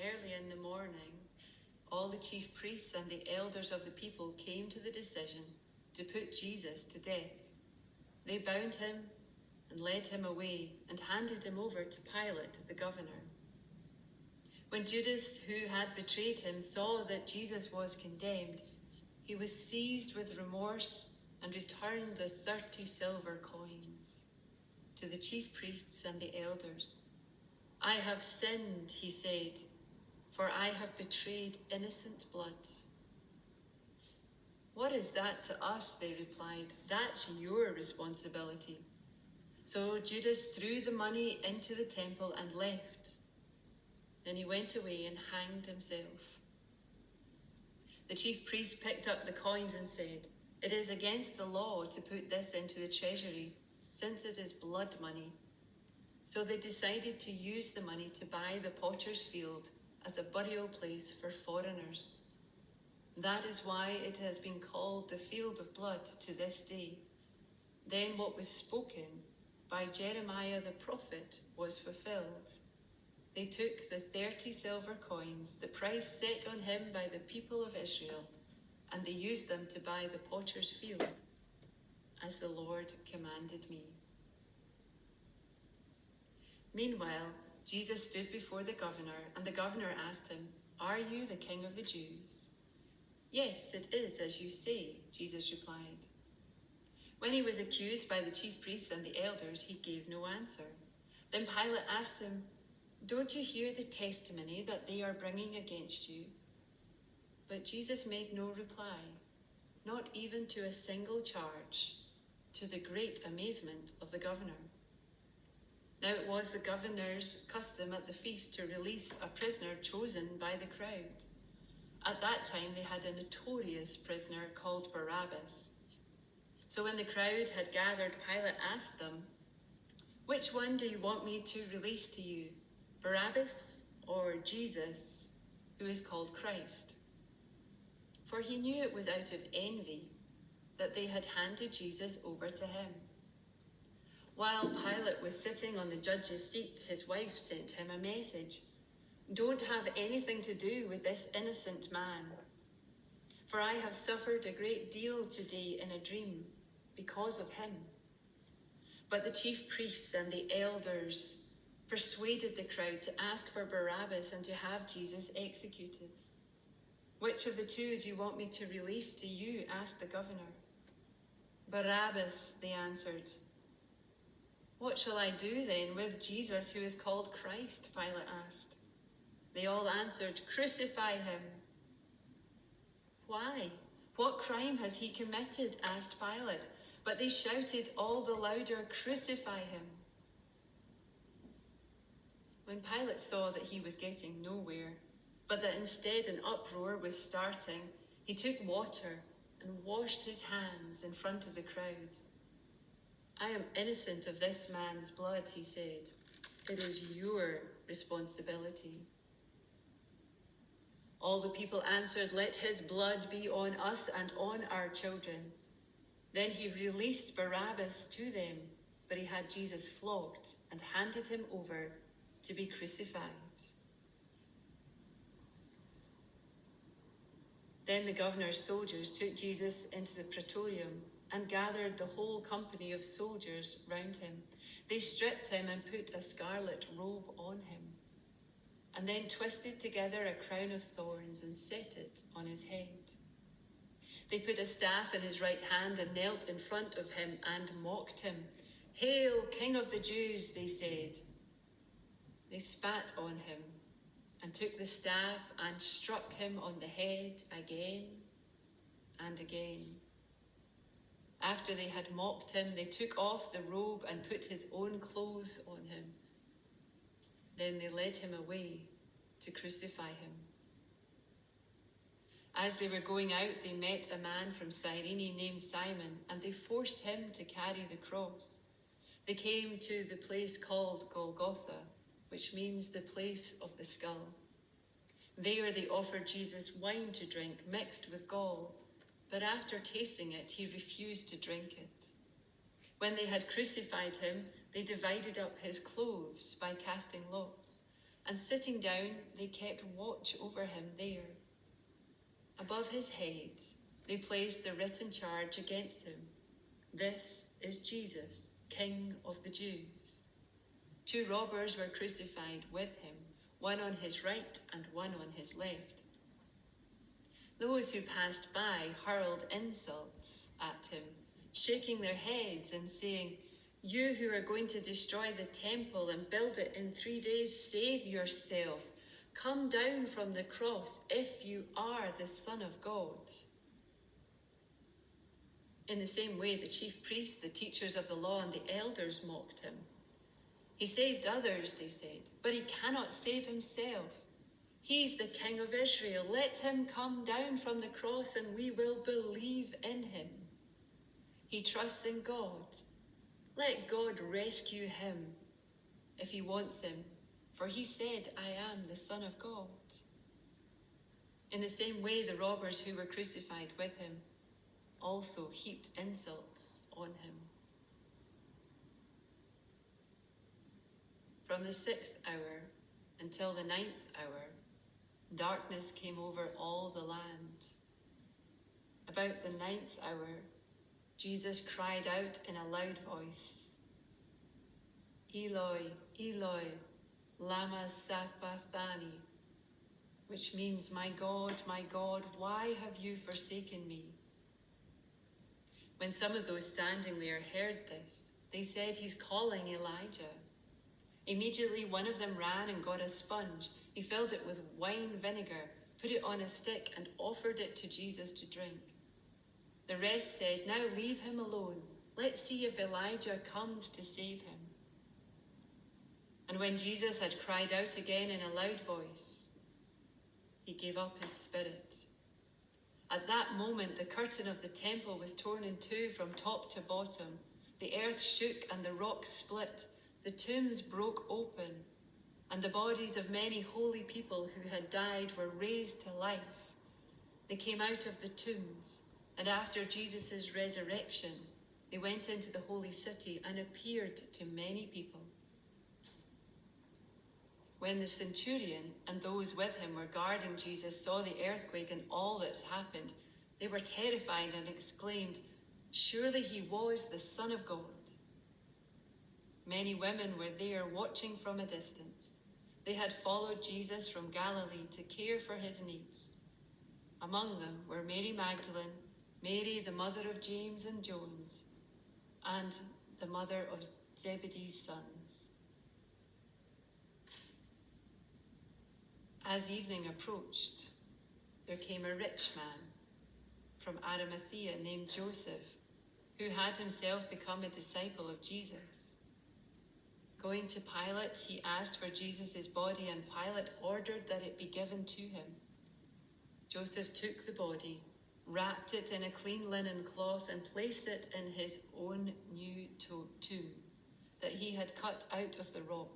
Early in the morning, all the chief priests and the elders of the people came to the decision to put Jesus to death. They bound him and led him away and handed him over to Pilate, the governor. When Judas, who had betrayed him, saw that Jesus was condemned, he was seized with remorse and returned the 30 silver coins to the chief priests and the elders. I have sinned, he said, for I have betrayed innocent blood. What is that to us? They replied. That's your responsibility. So Judas threw the money into the temple and left. Then he went away and hanged himself. The chief priest picked up the coins and said, "It is against the law to put this into the treasury, since it is blood money." So they decided to use the money to buy the potter's field as a burial place for foreigners. That is why it has been called the field of blood to this day. Then what was spoken by Jeremiah the prophet was fulfilled. They took the 30 silver coins, the price set on him by the people of Israel, and they used them to buy the potter's field, as the Lord commanded me. Meanwhile, Jesus stood before the governor, and the governor asked him, "Are you the king of the Jews?" "Yes, it is as you say," Jesus replied. When he was accused by the chief priests and the elders, he gave no answer. Then Pilate asked him, "Don't you hear the testimony that they are bringing against you?" But Jesus made no reply, not even to a single charge, to the great amazement of the governor. Now it was the governor's custom at the feast to release a prisoner chosen by the crowd. At that time they had a notorious prisoner called Barabbas. So when the crowd had gathered, Pilate asked them, "Which one do you want me to release to you, Barabbas or Jesus, who is called Christ?" For he knew it was out of envy that they had handed Jesus over to him. While Pilate was sitting on the judge's seat, his wife sent him a message. "Don't have anything to do with this innocent man, for I have suffered a great deal today in a dream because of him." But the chief priests and the elders persuaded the crowd to ask for Barabbas and to have Jesus executed. "Which of the two do you want me to release to you?" asked the governor. "Barabbas," they answered. "What shall I do then with Jesus, who is called Christ?" Pilate asked. They all answered, "Crucify him." "Why? What crime has he committed?" asked Pilate. But they shouted all the louder, "Crucify him." When Pilate saw that he was getting nowhere, but that instead an uproar was starting, he took water and washed his hands in front of the crowd. "I am innocent of this man's blood," he said. "It is your responsibility." All the people answered, "Let his blood be on us and on our children." Then he released Barabbas to them, but he had Jesus flogged and handed him over to be crucified. Then the governor's soldiers took Jesus into the praetorium and gathered the whole company of soldiers round him. They stripped him and put a scarlet robe on him, and then twisted together a crown of thorns and set it on his head. They put a staff in his right hand and knelt in front of him and mocked him. "Hail, King of the Jews," they said. They spat on him and took the staff and struck him on the head again and again. After they had mocked him, they took off the robe and put his own clothes on him. Then they led him away to crucify him. As they were going out, they met a man from Cyrene named Simon, and they forced him to carry the cross. They came to the place called Golgotha, which means the place of the skull. There they offered Jesus wine to drink mixed with gall, but after tasting it, he refused to drink it. When they had crucified him, they divided up his clothes by casting lots. and sitting down, they kept watch over him there. Above his head, they placed the written charge against him: "This is Jesus, King of the Jews." 2 robbers were crucified with him, one on his right and one on his left. Those who passed by hurled insults at him, shaking their heads and saying, "You who are going to destroy the temple and build it in 3 days, save yourself. Come down from the cross if you are the Son of God." In the same way, the chief priests, the teachers of the law, and the elders mocked him. "He saved others," they said, "but he cannot save himself. He's the King of Israel. Let him come down from the cross and we will believe in him. He trusts in God. Let God rescue him if he wants him, for he said, 'I am the Son of God.'" In the same way, the robbers who were crucified with him also heaped insults on him. From the 6th hour until the 9th hour, darkness came over all the land. About the 9th hour, Jesus cried out in a loud voice, "Eloi, Eloi, lama sabachthani," which means, my God, why have you forsaken me?" When some of those standing there heard this, they said, "He's calling Elijah." Immediately one of them ran and got a sponge. He filled it with wine vinegar, put it on a stick, and offered it to Jesus to drink. The rest said, "Now leave him alone. Let's see if Elijah comes to save him." And when Jesus had cried out again in a loud voice, he gave up his spirit. At that moment, the curtain of the temple was torn in two from top to bottom. The earth shook and the rocks split. The tombs broke open, and the bodies of many holy people who had died were raised to life. They came out of the tombs, and after Jesus' resurrection, they went into the holy city and appeared to many people. When the centurion and those with him were guarding Jesus saw the earthquake and all that happened, they were terrified and exclaimed, "Surely he was the Son of God." Many women were there watching from a distance. They had followed Jesus from Galilee to care for his needs. Among them were Mary Magdalene, Mary the mother of James and Jones, and the mother of Zebedee's sons. As evening approached, there came a rich man from Arimathea named Joseph, who had himself become a disciple of Jesus. Going to Pilate, he asked for Jesus' body, and Pilate ordered that it be given to him. Joseph took the body, wrapped it in a clean linen cloth, and placed it in his own new tomb that he had cut out of the rock.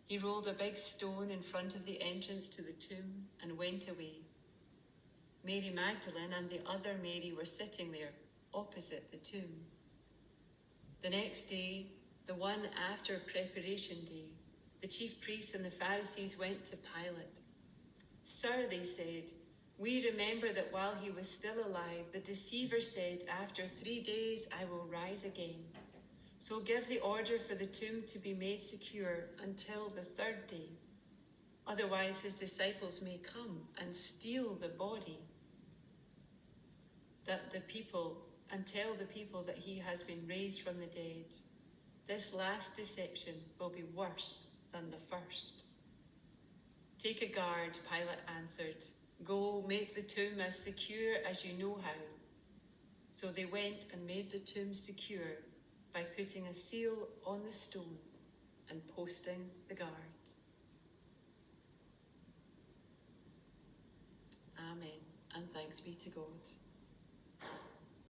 He rolled a big stone in front of the entrance to the tomb and went away. Mary Magdalene and the other Mary were sitting there opposite the tomb. The next day, the one after Preparation Day, the chief priests and the Pharisees went to Pilate. "Sir," they said, "we remember that while he was still alive, the deceiver said, 'After 3 days I will rise again.' So give the order for the tomb to be made secure until the 3rd day. Otherwise his disciples may come and steal the body and tell the people that he has been raised from the dead. This last deception will be worse than the first." "Take a guard," Pilate answered. "Go, make the tomb as secure as you know how." So they went and made the tomb secure by putting a seal on the stone and posting the guard. Amen, and thanks be to God.